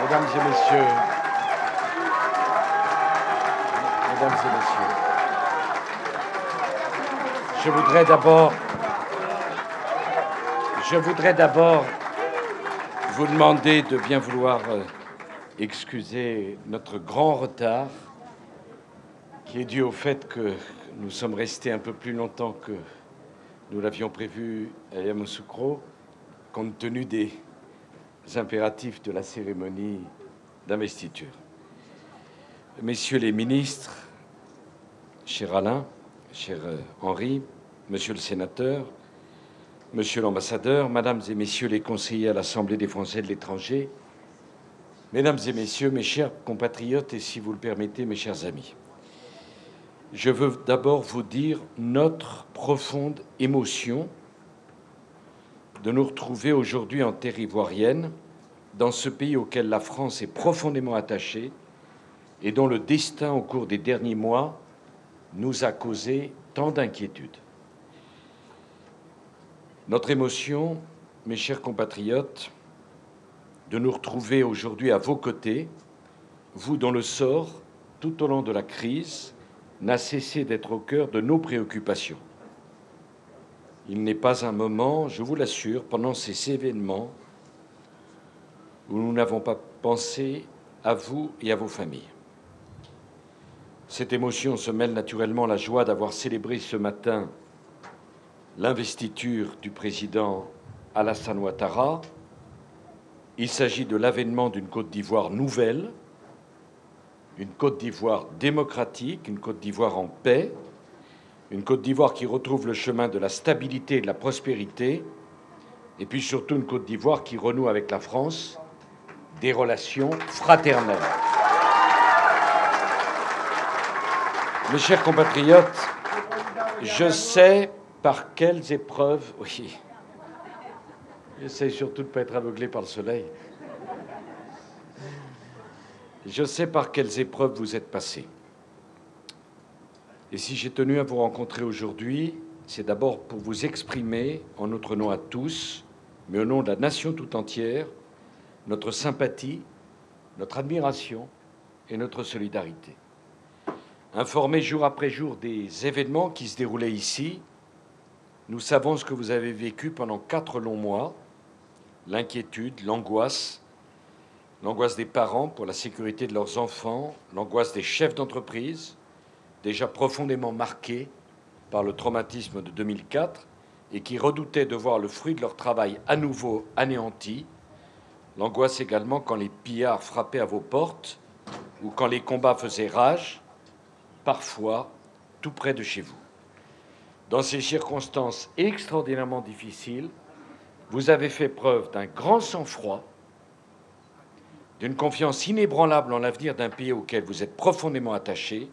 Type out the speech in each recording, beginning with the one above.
Mesdames et messieurs, mesdames et messieurs, je voudrais d'abord vous demander de bien vouloir excuser notre grand retard, qui est dû au fait que nous sommes restés un peu plus longtemps que nous l'avions prévu à Yamoussoukro, compte tenu des impératifs de la cérémonie d'investiture. Messieurs les ministres, cher Alain, cher Henri, monsieur le sénateur, monsieur l'ambassadeur, mesdames et messieurs les conseillers à l'Assemblée des Français de l'étranger, mesdames et messieurs, mes chers compatriotes et, si vous le permettez, mes chers amis, je veux d'abord vous dire notre profonde émotion de nous retrouver aujourd'hui en terre ivoirienne, dans ce pays auquel la France est profondément attachée et dont le destin, au cours des derniers mois, nous a causé tant d'inquiétudes. Notre émotion, mes chers compatriotes, de nous retrouver aujourd'hui à vos côtés, vous dont le sort, tout au long de la crise, n'a cessé d'être au cœur de nos préoccupations. Il n'est pas un moment, je vous l'assure, pendant ces événements où nous n'avons pas pensé à vous et à vos familles. Cette émotion se mêle naturellement à la joie d'avoir célébré ce matin l'investiture du président Alassane Ouattara. Il s'agit de l'avènement d'une Côte d'Ivoire nouvelle, une Côte d'Ivoire démocratique, une Côte d'Ivoire en paix, une Côte d'Ivoire qui retrouve le chemin de la stabilité et de la prospérité, et puis surtout une Côte d'Ivoire qui renoue avec la France des relations fraternelles. Mes chers compatriotes, je sais par quelles épreuves... Oui, j'essaie surtout de ne pas être aveuglé par le soleil. Je sais par quelles épreuves vous êtes passés. Et si j'ai tenu à vous rencontrer aujourd'hui, c'est d'abord pour vous exprimer, en notre nom à tous, mais au nom de la nation tout entière, notre sympathie, notre admiration et notre solidarité. Informés jour après jour des événements qui se déroulaient ici, nous savons ce que vous avez vécu pendant 4 longs mois, l'inquiétude, l'angoisse des parents pour la sécurité de leurs enfants, l'angoisse des chefs d'entreprise, déjà profondément marqués par le traumatisme de 2004 et qui redoutaient de voir le fruit de leur travail à nouveau anéanti, l'angoisse également quand les pillards frappaient à vos portes ou quand les combats faisaient rage, parfois tout près de chez vous. Dans ces circonstances extraordinairement difficiles, vous avez fait preuve d'un grand sang-froid, d'une confiance inébranlable en l'avenir d'un pays auquel vous êtes profondément attachés.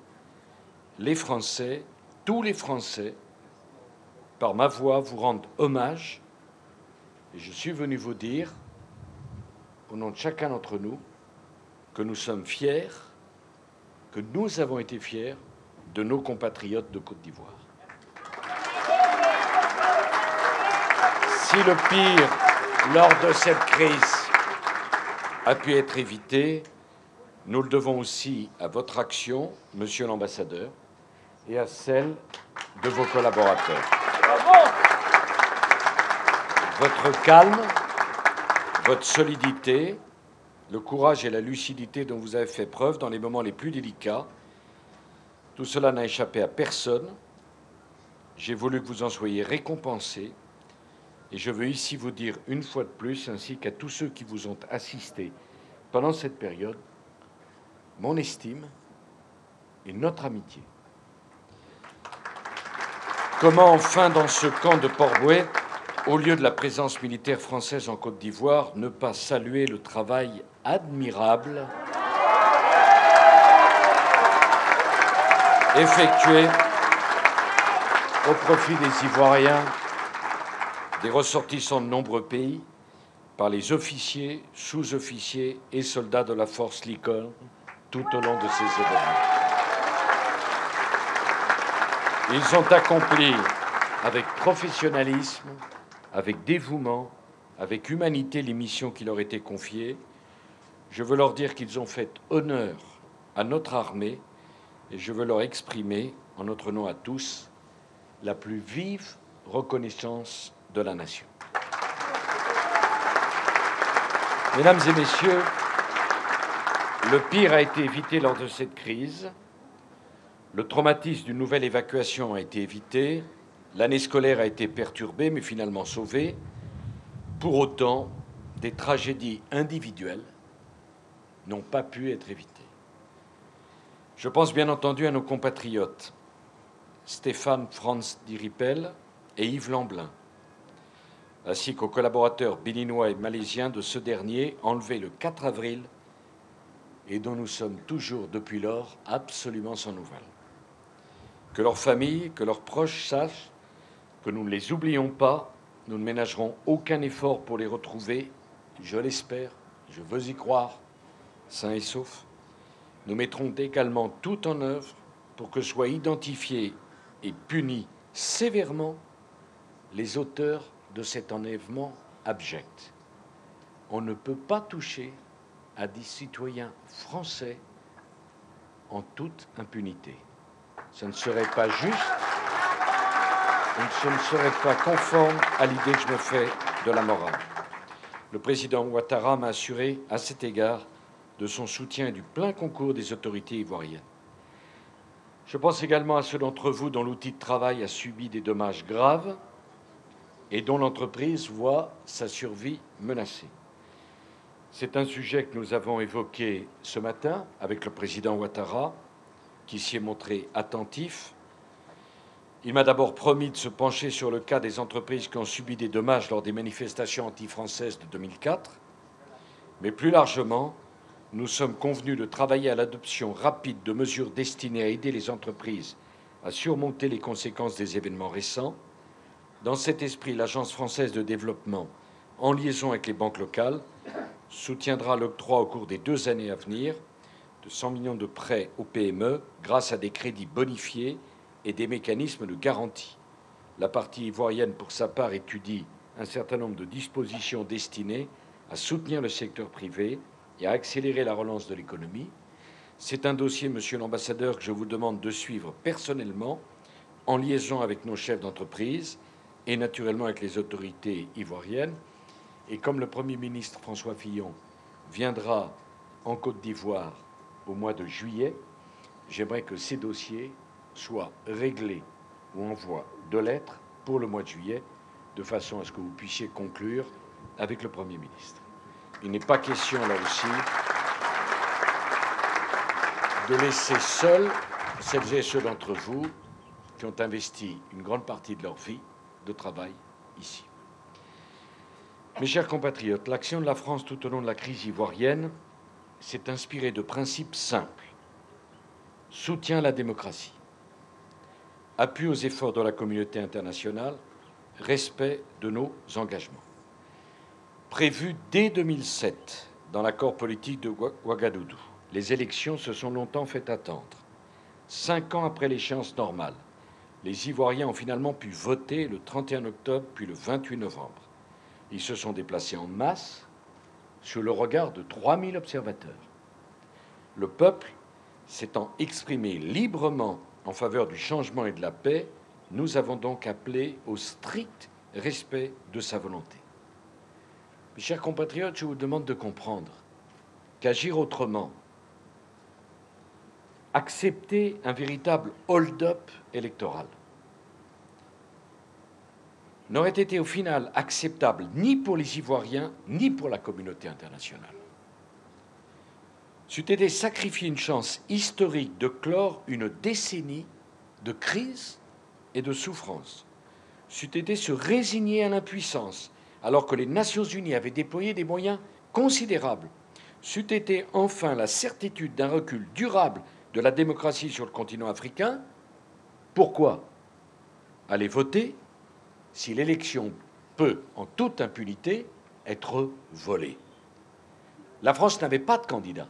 Les Français, tous les Français, par ma voix, vous rendent hommage. Et je suis venu vous dire, au nom de chacun d'entre nous, que nous sommes fiers, que nous avons été fiers de nos compatriotes de Côte d'Ivoire. Si le pire, lors de cette crise, a pu être évité, nous le devons aussi à votre action, monsieur l'ambassadeur, et à celle de vos collaborateurs. Bravo. Votre calme, votre solidité, le courage et la lucidité dont vous avez fait preuve dans les moments les plus délicats, tout cela n'a échappé à personne. J'ai voulu que vous en soyez récompensés, et je veux ici vous dire une fois de plus, ainsi qu'à tous ceux qui vous ont assisté pendant cette période, mon estime et notre amitié. Comment enfin, dans ce camp de Port-Bouët, au lieu de la présence militaire française en Côte d'Ivoire, ne pas saluer le travail admirable effectué au profit des Ivoiriens, des ressortissants de nombreux pays, par les officiers, sous-officiers et soldats de la force Licorne tout au long de ces événements. Ils ont accompli avec professionnalisme, avec dévouement, avec humanité les missions qui leur étaient confiées. Je veux leur dire qu'ils ont fait honneur à notre armée et je veux leur exprimer, en notre nom à tous, la plus vive reconnaissance de la nation. Mesdames et messieurs, le pire a été évité lors de cette crise. Le traumatisme d'une nouvelle évacuation a été évité. L'année scolaire a été perturbée, mais finalement sauvée. Pour autant, des tragédies individuelles n'ont pas pu être évitées. Je pense bien entendu à nos compatriotes, Stéphane Franz Diripel et Yves Lamblin, ainsi qu'aux collaborateurs béninois et malaisiens de ce dernier, enlevés le 4 avril et dont nous sommes toujours, depuis lors, absolument sans nouvelles. Que leurs familles, que leurs proches sachent que nous ne les oublions pas, nous ne ménagerons aucun effort pour les retrouver, je l'espère, je veux y croire, sains et saufs. Nous mettrons également tout en œuvre pour que soient identifiés et punis sévèrement les auteurs de cet enlèvement abject. On ne peut pas toucher à des citoyens français en toute impunité. Ce ne serait pas juste, ce ne serait pas conforme à l'idée que je me fais de la morale. Le président Ouattara m'a assuré à cet égard de son soutien et du plein concours des autorités ivoiriennes. Je pense également à ceux d'entre vous dont l'outil de travail a subi des dommages graves et dont l'entreprise voit sa survie menacée. C'est un sujet que nous avons évoqué ce matin avec le président Ouattara, qui s'y est montré attentif. Il m'a d'abord promis de se pencher sur le cas des entreprises qui ont subi des dommages lors des manifestations anti-françaises de 2004, mais plus largement, nous sommes convenus de travailler à l'adoption rapide de mesures destinées à aider les entreprises à surmonter les conséquences des événements récents. Dans cet esprit, l'Agence française de développement, en liaison avec les banques locales, soutiendra l'octroi au cours des 2 années à venir de 100 millions de prêts aux PME grâce à des crédits bonifiés et des mécanismes de garantie. La partie ivoirienne, pour sa part, étudie un certain nombre de dispositions destinées à soutenir le secteur privé et à accélérer la relance de l'économie. C'est un dossier, monsieur l'ambassadeur, que je vous demande de suivre personnellement, en liaison avec nos chefs d'entreprise et naturellement avec les autorités ivoiriennes. Et comme le Premier ministre François Fillon viendra en Côte d'Ivoire au mois de juillet, j'aimerais que ces dossiers soient réglés ou envoient de lettres pour le mois de juillet, de façon à ce que vous puissiez conclure avec le Premier ministre. Il n'est pas question, là aussi, de laisser seuls celles et ceux d'entre vous qui ont investi une grande partie de leur vie de travail ici. Mes chers compatriotes, l'action de la France tout au long de la crise ivoirienne s'est inspirée de principes simples. Soutien à la démocratie, appui aux efforts de la communauté internationale, respect de nos engagements. Prévu dès 2007 dans l'accord politique de Ouagadougou, les élections se sont longtemps fait attendre. 5 ans après l'échéance normale, les Ivoiriens ont finalement pu voter le 31 octobre puis le 28 novembre. Ils se sont déplacés en masse sous le regard de 3000 observateurs. Le peuple s'étant exprimé librement en faveur du changement et de la paix, nous avons donc appelé au strict respect de sa volonté. Mes chers compatriotes, je vous demande de comprendre qu'agir autrement, accepter un véritable hold-up électoral, n'aurait été au final acceptable ni pour les Ivoiriens, ni pour la communauté internationale. C'eût été sacrifier une chance historique de clore une décennie de crise et de souffrance. C'eût été se résigner à l'impuissance, alors que les Nations Unies avaient déployé des moyens considérables. C'eût été enfin la certitude d'un recul durable de la démocratie sur le continent africain. Pourquoi aller voter si l'élection peut, en toute impunité, être volée? La France n'avait pas de candidat.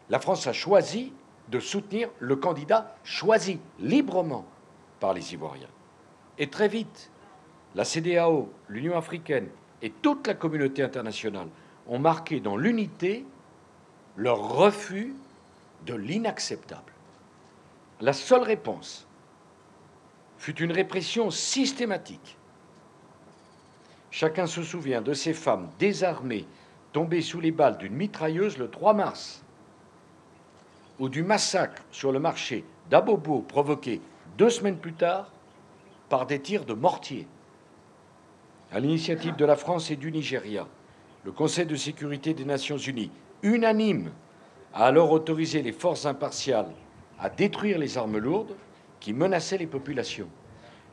La France a choisi de soutenir le candidat choisi librement par les Ivoiriens. Et très vite, la CEDEAO, l'Union africaine et toute la communauté internationale ont marqué dans l'unité leur refus de l'inacceptable. La seule réponse fut une répression systématique. Chacun se souvient de ces femmes désarmées tombées sous les balles d'une mitrailleuse le 3 mars, ou du massacre sur le marché d'Abobo provoqué 2 semaines plus tard par des tirs de mortier. À l'initiative de la France et du Nigeria, le Conseil de sécurité des Nations unies, unanime, a alors autorisé les forces impartiales à détruire les armes lourdes qui menaçaient les populations.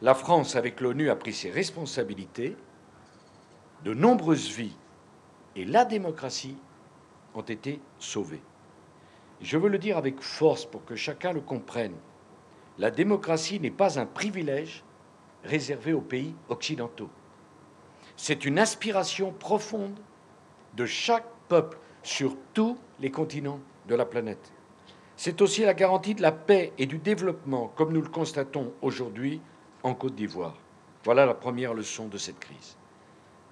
La France, avec l'ONU, a pris ses responsabilités. De nombreuses vies et la démocratie ont été sauvées. Je veux le dire avec force pour que chacun le comprenne. La démocratie n'est pas un privilège réservé aux pays occidentaux. C'est une aspiration profonde de chaque peuple sur tous les continents de la planète. C'est aussi la garantie de la paix et du développement, comme nous le constatons aujourd'hui en Côte d'Ivoire. Voilà la première leçon de cette crise.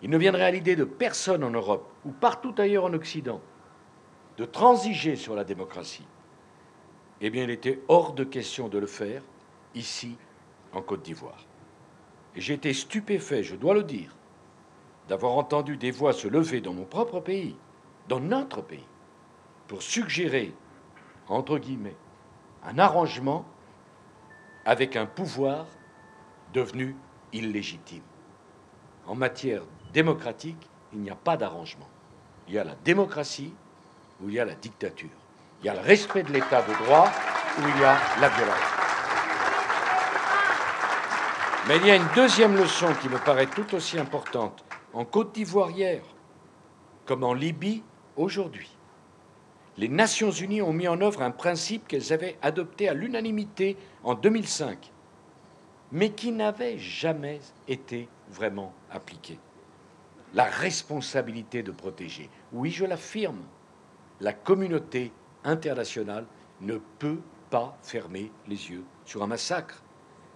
Il ne viendrait à l'idée de personne en Europe ou partout ailleurs en Occident de transiger sur la démocratie. Eh bien, il était hors de question de le faire ici, en Côte d'Ivoire. Et j'ai été stupéfait, je dois le dire, d'avoir entendu des voix se lever dans mon propre pays, dans notre pays, pour suggérer, entre guillemets, un arrangement avec un pouvoir devenu illégitime. En matière démocratique, il n'y a pas d'arrangement. Il y a la démocratie ou il y a la dictature. Il y a le respect de l'état de droit ou il y a la violence. Mais il y a une deuxième leçon qui me paraît tout aussi importante. En Côte d'Ivoire hier, comme en Libye aujourd'hui, les Nations unies ont mis en œuvre un principe qu'elles avaient adopté à l'unanimité en 2005, mais qui n'avait jamais été vraiment appliqué. La responsabilité de protéger. Oui, je l'affirme, la communauté internationale ne peut pas fermer les yeux sur un massacre.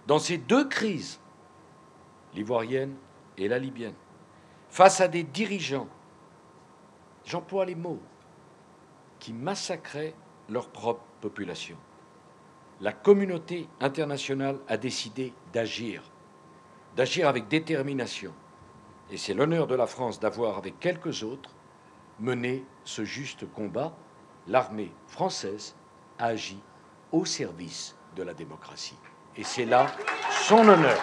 Dans ces deux crises, l'ivoirienne et la libyenne, face à des dirigeants, j'emploie les mots, qui massacraient leur propre population, la communauté internationale a décidé d'agir avec détermination. Et c'est l'honneur de la France d'avoir, avec quelques autres, mené ce juste combat. L'armée française a agi au service de la démocratie. Et c'est là son honneur.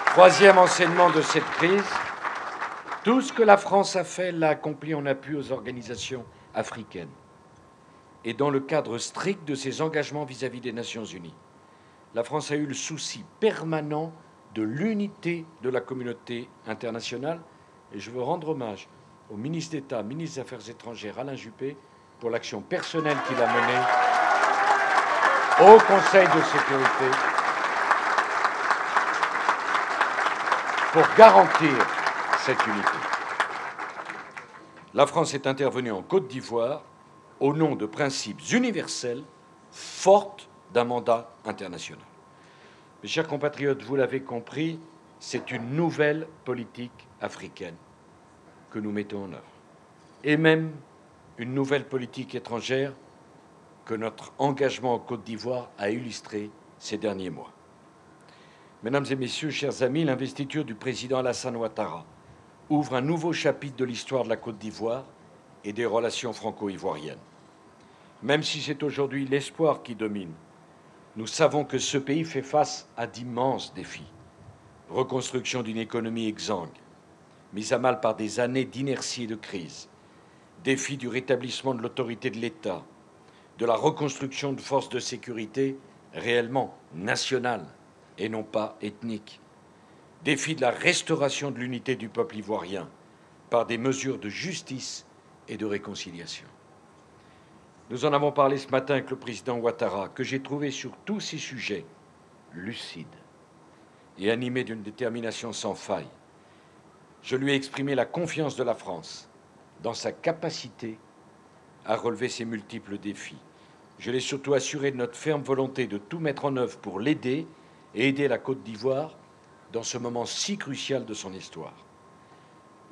Troisième enseignement de cette crise, tout ce que la France a fait l'a accompli en appui aux organisations africaines et dans le cadre strict de ses engagements vis-à-vis des Nations unies. La France a eu le souci permanent de l'unité de la communauté internationale et je veux rendre hommage au ministre d'État, ministre des Affaires étrangères, Alain Juppé, pour l'action personnelle qu'il a menée au Conseil de sécurité pour garantir cette unité. La France est intervenue en Côte d'Ivoire au nom de principes universels forts d'un mandat international. Mes chers compatriotes, vous l'avez compris, c'est une nouvelle politique africaine que nous mettons en œuvre, et même une nouvelle politique étrangère que notre engagement en Côte d'Ivoire a illustré ces derniers mois. Mesdames et messieurs, chers amis, l'investiture du président Alassane Ouattara ouvre un nouveau chapitre de l'histoire de la Côte d'Ivoire et des relations franco-ivoiriennes. Même si c'est aujourd'hui l'espoir qui domine, nous savons que ce pays fait face à d'immenses défis. Reconstruction d'une économie exsangue, mise à mal par des années d'inertie et de crise, défi du rétablissement de l'autorité de l'État, de la reconstruction de forces de sécurité réellement nationales et non pas ethniques, défi de la restauration de l'unité du peuple ivoirien par des mesures de justice et de réconciliation. Nous en avons parlé ce matin avec le président Ouattara, que j'ai trouvé sur tous ces sujets lucide et animé d'une détermination sans faille. Je lui ai exprimé la confiance de la France dans sa capacité à relever ces multiples défis. Je l'ai surtout assuré de notre ferme volonté de tout mettre en œuvre pour l'aider et aider la Côte d'Ivoire dans ce moment si crucial de son histoire.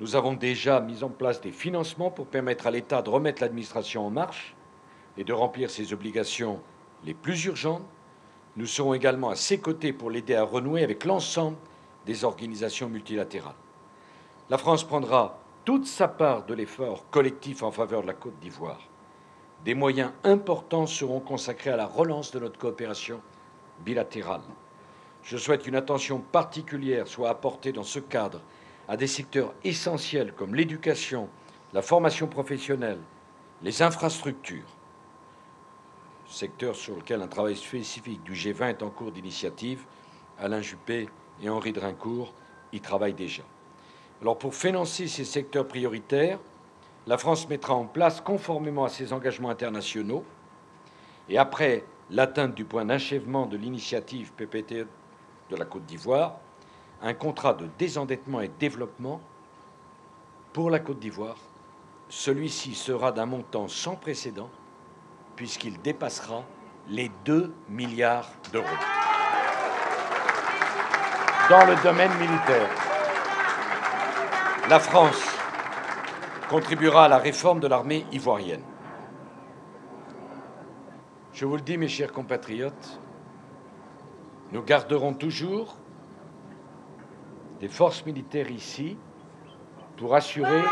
Nous avons déjà mis en place des financements pour permettre à l'État de remettre l'administration en marche et de remplir ses obligations les plus urgentes. Nous serons également à ses côtés pour l'aider à renouer avec l'ensemble des organisations multilatérales. La France prendra toute sa part de l'effort collectif en faveur de la Côte d'Ivoire. Des moyens importants seront consacrés à la relance de notre coopération bilatérale. Je souhaite qu'une attention particulière soit apportée dans ce cadre à des secteurs essentiels comme l'éducation, la formation professionnelle, les infrastructures, secteur sur lequel un travail spécifique du G20 est en cours d'initiative. Alain Juppé et Henri Drincourt y travaillent déjà. Alors, pour financer ces secteurs prioritaires, la France mettra en place, conformément à ses engagements internationaux, et après l'atteinte du point d'achèvement de l'initiative PPTE de la Côte d'Ivoire, un contrat de désendettement et de développement pour la Côte d'Ivoire. Celui-ci sera d'un montant sans précédent, puisqu'il dépassera les 2 milliards d'euros. Dans le domaine militaire, la France contribuera à la réforme de l'armée ivoirienne. Je vous le dis, mes chers compatriotes, nous garderons toujours des forces militaires ici pour assurer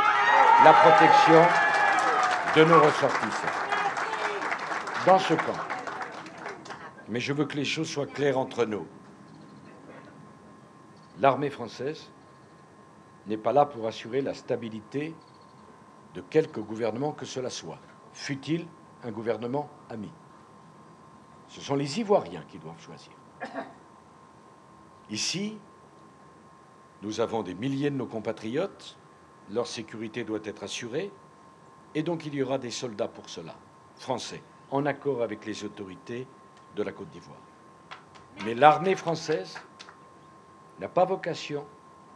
la protection de nos ressortissants dans ce camp. Mais je veux que les choses soient claires entre nous. L'armée française n'est pas là pour assurer la stabilité de quelque gouvernement que cela soit, fût-il un gouvernement ami. Ce sont les Ivoiriens qui doivent choisir. Ici, nous avons des milliers de nos compatriotes, leur sécurité doit être assurée, et donc il y aura des soldats pour cela, français, en accord avec les autorités de la Côte d'Ivoire. Mais l'armée française n'a pas vocation,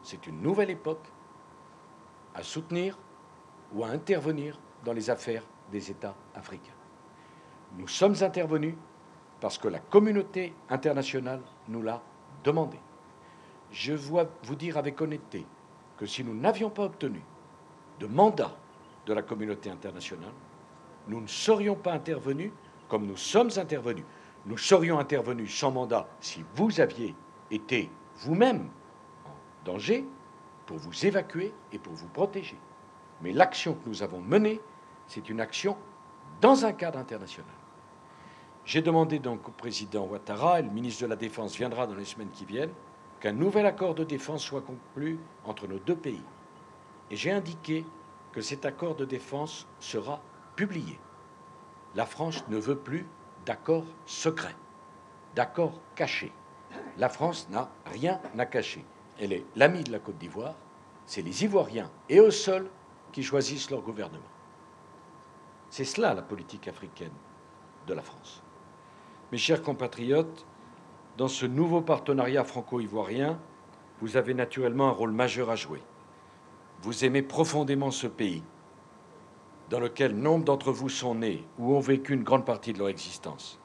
c'est une nouvelle époque, à soutenir ou à intervenir dans les affaires des États africains. Nous sommes intervenus parce que la communauté internationale nous l'a demandé. Je dois vous dire avec honnêteté que si nous n'avions pas obtenu de mandat de la communauté internationale, nous ne serions pas intervenus comme nous sommes intervenus. Nous serions intervenus sans mandat si vous aviez été vous-même en danger pour vous évacuer et pour vous protéger. Mais l'action que nous avons menée, c'est une action dans un cadre international. J'ai demandé donc au président Ouattara, et le ministre de la Défense viendra dans les semaines qui viennent, qu'un nouvel accord de défense soit conclu entre nos deux pays. Et j'ai indiqué que cet accord de défense sera publié. La France ne veut plus d'accord secret, d'accord caché. La France n'a rien à cacher. Elle est l'amie de la Côte d'Ivoire. C'est les Ivoiriens et eux seuls qui choisissent leur gouvernement. C'est cela la politique africaine de la France. Mes chers compatriotes, dans ce nouveau partenariat franco-ivoirien, vous avez naturellement un rôle majeur à jouer. Vous aimez profondément ce pays, dans lequel nombre d'entre vous sont nés ou ont vécu une grande partie de leur existence.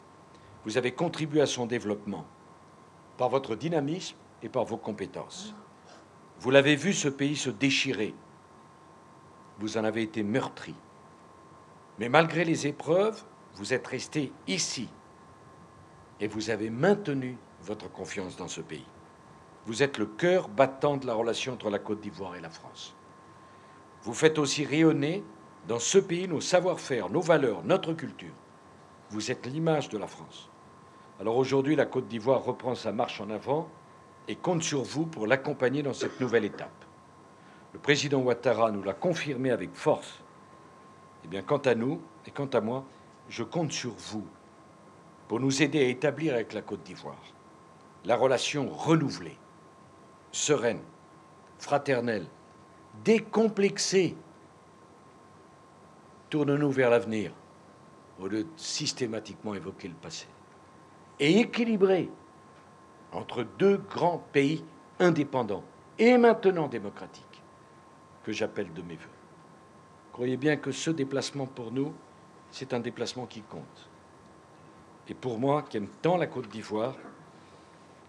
Vous avez contribué à son développement par votre dynamisme et par vos compétences. Vous l'avez vu, ce pays se déchirer. Vous en avez été meurtri. Mais malgré les épreuves, vous êtes resté ici et vous avez maintenu votre confiance dans ce pays. Vous êtes le cœur battant de la relation entre la Côte d'Ivoire et la France. Vous faites aussi rayonner dans ce pays nos savoir-faire, nos valeurs, notre culture. Vous êtes l'image de la France. Alors aujourd'hui, la Côte d'Ivoire reprend sa marche en avant et compte sur vous pour l'accompagner dans cette nouvelle étape. Le président Ouattara nous l'a confirmé avec force. Eh bien, quant à nous et quant à moi, je compte sur vous pour nous aider à établir avec la Côte d'Ivoire la relation renouvelée, sereine, fraternelle, décomplexée. Tournons-nous vers l'avenir au lieu de systématiquement évoquer le passé. Et équilibrée entre deux grands pays indépendants et maintenant démocratiques que j'appelle de mes voeux. Croyez bien que ce déplacement pour nous, c'est un déplacement qui compte. Et pour moi, qui aime tant la Côte d'Ivoire,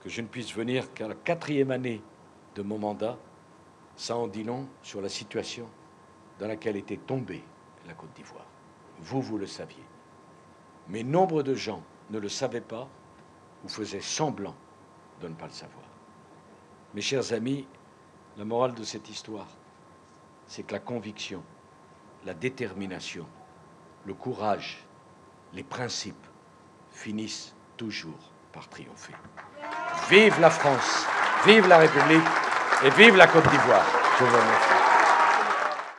que je ne puisse venir qu'à la 4e année de mon mandat, Ça en dit long sur la situation dans laquelle était tombée la Côte d'Ivoire. Vous le saviez. Mais nombre de gens ne le savaient pas ou faisaient semblant de ne pas le savoir. Mes chers amis, la morale de cette histoire, c'est que la conviction, la détermination, le courage, les principes finissent toujours par triompher. Vive la France, vive la République et vive la Côte d'Ivoire. Je vous remercie.